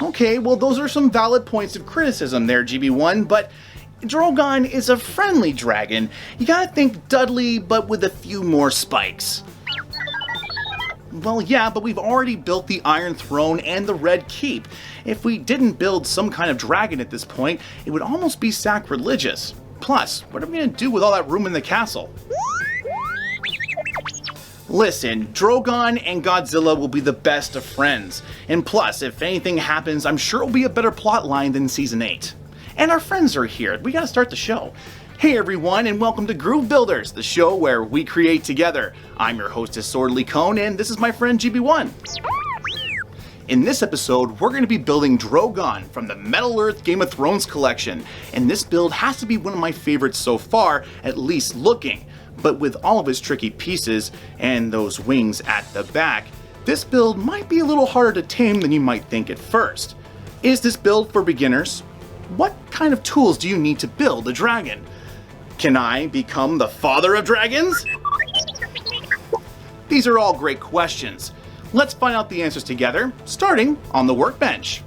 Okay, well those are some valid points of criticism there, GB1, but Drogon is a friendly dragon. You gotta think Dudley, but with a few more spikes. Well, yeah, but we've already built the Iron Throne and the Red Keep. If we didn't build some kind of dragon at this point, it would almost be sacrilegious. Plus, what are we gonna do with all that room in the castle? Listen, Drogon and Godzilla will be the best of friends. And plus, if anything happens, I'm sure it'll be a better plot line than Season 8. And our friends are here. We gotta start the show. Hey everyone, and welcome to Groove Builders, the show where we create together. I'm your hostess, Swordly Cone, and this is my friend GB1. In this episode, we're going to be building Drogon from the Metal Earth Game of Thrones collection, and this build has to be one of my favorites so far, at least looking. But with all of his tricky pieces, and those wings at the back, this build might be a little harder to tame than you might think at first. Is this build for beginners? What kind of tools do you need to build a dragon? Can I become the father of dragons? These are all great questions. Let's find out the answers together, starting on the Workbench.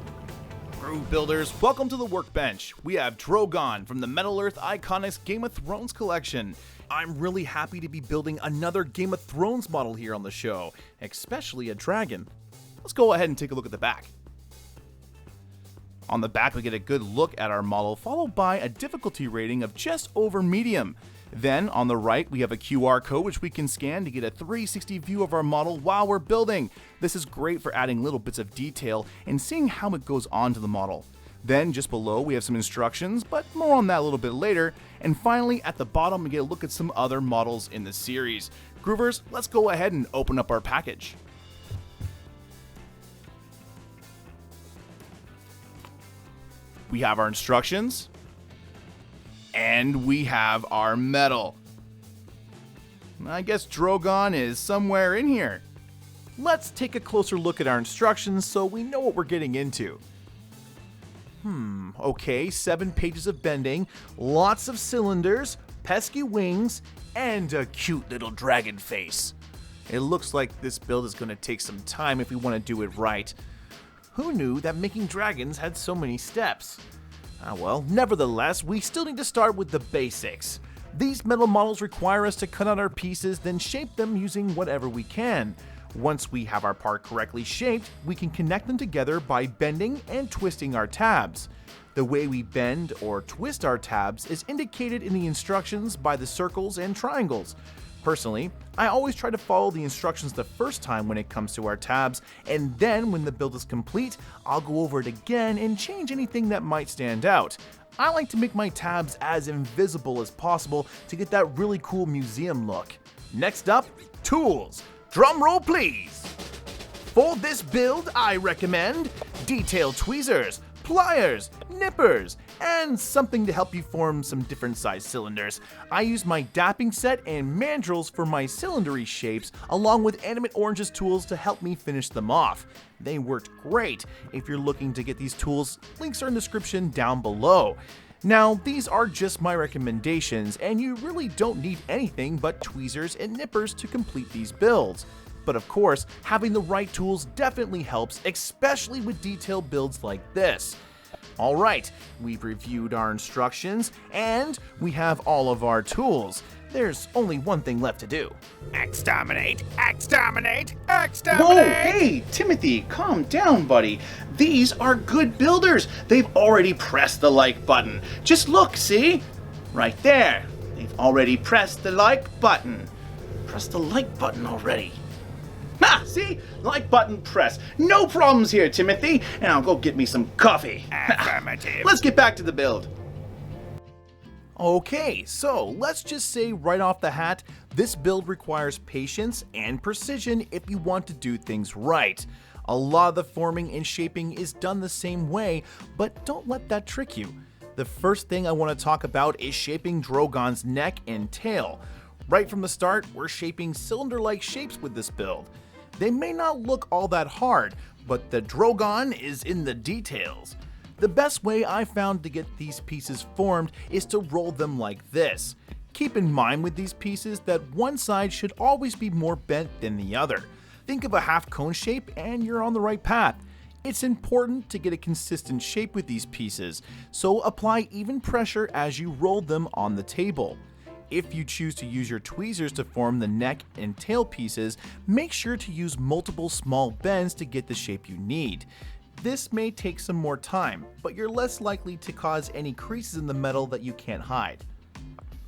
Groove Builders, welcome to the Workbench. We have Drogon from the Metal Earth Iconics Game of Thrones collection. I'm really happy to be building another Game of Thrones model here on the show, especially a dragon. Let's go ahead and take a look at the back. On the back, we get a good look at our model, followed by a difficulty rating of just over medium. Then, on the right, we have a QR code which we can scan to get a 360 view of our model while we're building. This is great for adding little bits of detail and seeing how it goes onto the model. Then, just below, we have some instructions, but more on that a little bit later. And finally, at the bottom, we get a look at some other models in the series. Groovers, let's go ahead and open up our package. We have our instructions, and we have our metal. I guess Drogon is somewhere in here. Let's take a closer look at our instructions so we know what we're getting into. Okay, 7 pages of bending, lots of cylinders, pesky wings, and a cute little dragon face. It looks like this build is going to take some time if we want to do it right. Who knew that making dragons had so many steps? Well, nevertheless, we still need to start with the basics. These metal models require us to cut out our pieces, then shape them using whatever we can. Once we have our part correctly shaped, we can connect them together by bending and twisting our tabs. The way we bend or twist our tabs is indicated in the instructions by the circles and triangles. Personally, I always try to follow the instructions the first time when it comes to our tabs, and then when the build is complete, I'll go over it again and change anything that might stand out. I like to make my tabs as invisible as possible to get that really cool museum look. Next up, tools. Drum roll please! For this build, I recommend detail tweezers, pliers, nippers, and something to help you form some different size cylinders. I use my dapping set and mandrels for my cylindery shapes, along with Animate Orange's tools to help me finish them off. They worked great. If you're looking to get these tools, links are in the description down below. Now, these are just my recommendations, and you really don't need anything but tweezers and nippers to complete these builds. But of course, having the right tools definitely helps, especially with detailed builds like this. Alright, we've reviewed our instructions, and we have all of our tools. There's only one thing left to do. Exterminate! Exterminate! Exterminate! Whoa, hey, Timothy, calm down, buddy. These are good builders. They've already pressed the like button. Just look, see? Right there. They've already pressed the like button. Press the like button already. Ah, see? Like button press. No problems here, Timothy. And I'll go get me some coffee. Affirmative. Let's get back to the build. Okay, so let's just say right off the hat, this build requires patience and precision if you want to do things right. A lot of the forming and shaping is done the same way, but don't let that trick you. The first thing I want to talk about is shaping Drogon's neck and tail. Right from the start, we're shaping cylinder-like shapes with this build. They may not look all that hard, but the Drogon is in the details. The best way I found to get these pieces formed is to roll them like this. Keep in mind with these pieces that one side should always be more bent than the other. Think of a half cone shape and you're on the right path. It's important to get a consistent shape with these pieces, so apply even pressure as you roll them on the table. If you choose to use your tweezers to form the neck and tail pieces, make sure to use multiple small bends to get the shape you need. This may take some more time, but you're less likely to cause any creases in the metal that you can't hide.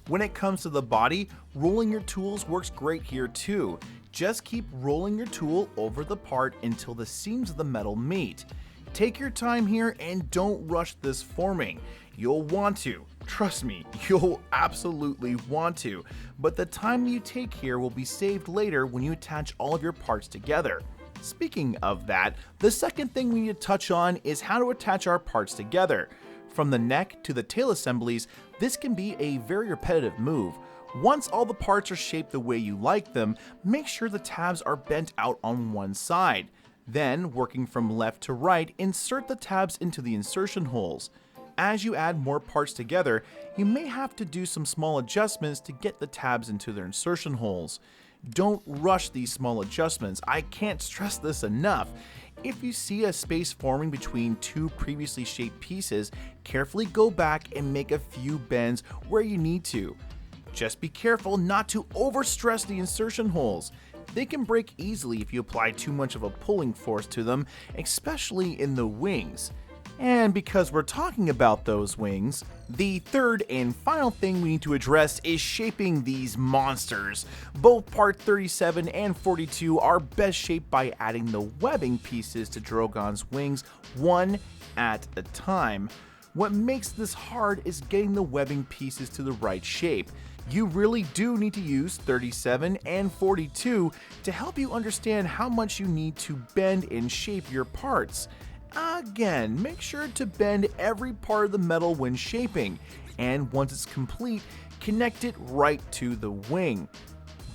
When it comes to the body, rolling your tools works great here too. Just keep rolling your tool over the part until the seams of the metal meet. Take your time here and don't rush this forming. You'll want to. Trust me, you'll absolutely want to. But the time you take here will be saved later when you attach all of your parts together. Speaking of that, the second thing we need to touch on is how to attach our parts together. From the neck to the tail assemblies, this can be a very repetitive move. Once all the parts are shaped the way you like them, make sure the tabs are bent out on one side. Then, working from left to right, insert the tabs into the insertion holes. As you add more parts together, you may have to do some small adjustments to get the tabs into their insertion holes. Don't rush these small adjustments, I can't stress this enough. If you see a space forming between two previously shaped pieces, carefully go back and make a few bends where you need to. Just be careful not to overstress the insertion holes. They can break easily if you apply too much of a pulling force to them, especially in the wings. And because we're talking about those wings, the third and final thing we need to address is shaping these monsters. Both part 37 and 42 are best shaped by adding the webbing pieces to Drogon's wings one at a time. What makes this hard is getting the webbing pieces to the right shape. You really do need to use 37 and 42 to help you understand how much you need to bend and shape your parts. Again, make sure to bend every part of the metal when shaping, and once it's complete, connect it right to the wing.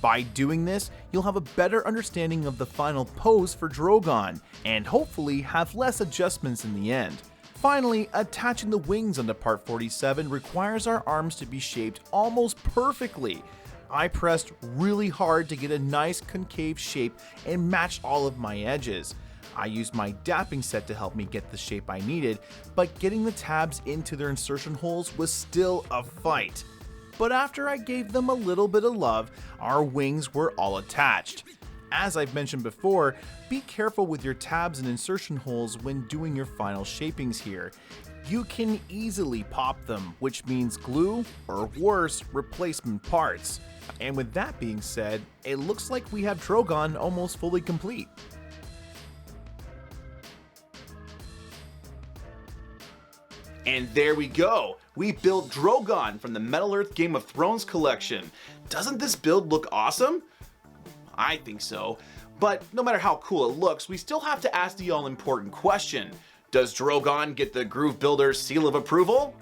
By doing this, you'll have a better understanding of the final pose for Drogon, and hopefully have less adjustments in the end. Finally, attaching the wings onto part 47 requires our arms to be shaped almost perfectly. I pressed really hard to get a nice concave shape and match all of my edges. I used my dapping set to help me get the shape I needed, but getting the tabs into their insertion holes was still a fight. But after I gave them a little bit of love, our wings were all attached. As I've mentioned before, be careful with your tabs and insertion holes when doing your final shapings here. You can easily pop them, which means glue, or worse, replacement parts. And with that being said, it looks like we have Drogon almost fully complete. And there we go! We built Drogon from the Middle-earth Game of Thrones collection. Doesn't this build look awesome? I think so. But no matter how cool it looks, we still have to ask the all-important question. Does Drogon get the Groove Builder's seal of approval?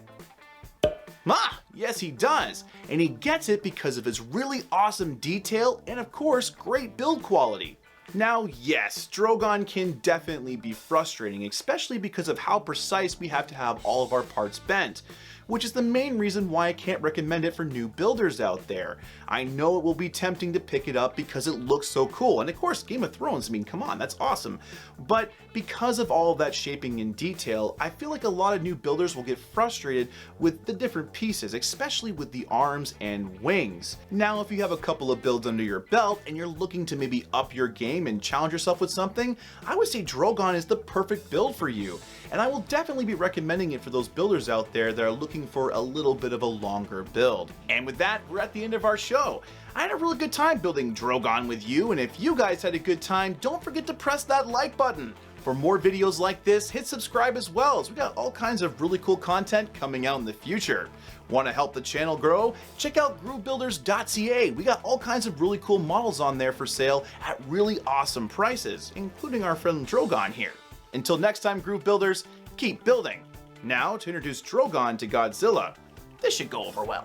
Yes he does! And he gets it because of his really awesome detail and of course, great build quality. Now, yes, Drogon can definitely be frustrating, especially because of how precise we have to have all of our parts bent, which is the main reason why I can't recommend it for new builders out there. I know it will be tempting to pick it up because it looks so cool, and of course, Game of Thrones, I mean, come on, that's awesome. But because of all of that shaping in detail, I feel like a lot of new builders will get frustrated with the different pieces, especially with the arms and wings. Now, if you have a couple of builds under your belt and you're looking to maybe up your game and challenge yourself with something, I would say Drogon is the perfect build for you. And I will definitely be recommending it for those builders out there that are looking for a little bit of a longer build. And with that, we're at the end of our show. I had a really good time building Drogon with you, and if you guys had a good time, don't forget to press that like button. For more videos like this, hit subscribe as well, as we got all kinds of really cool content coming out in the future. Want to help the channel grow? Check out groovebuilders.ca. We got all kinds of really cool models on there for sale at really awesome prices, including our friend Drogon here. Until next time, Groove Builders, keep building. Now, to introduce Drogon to Godzilla, this should go over well.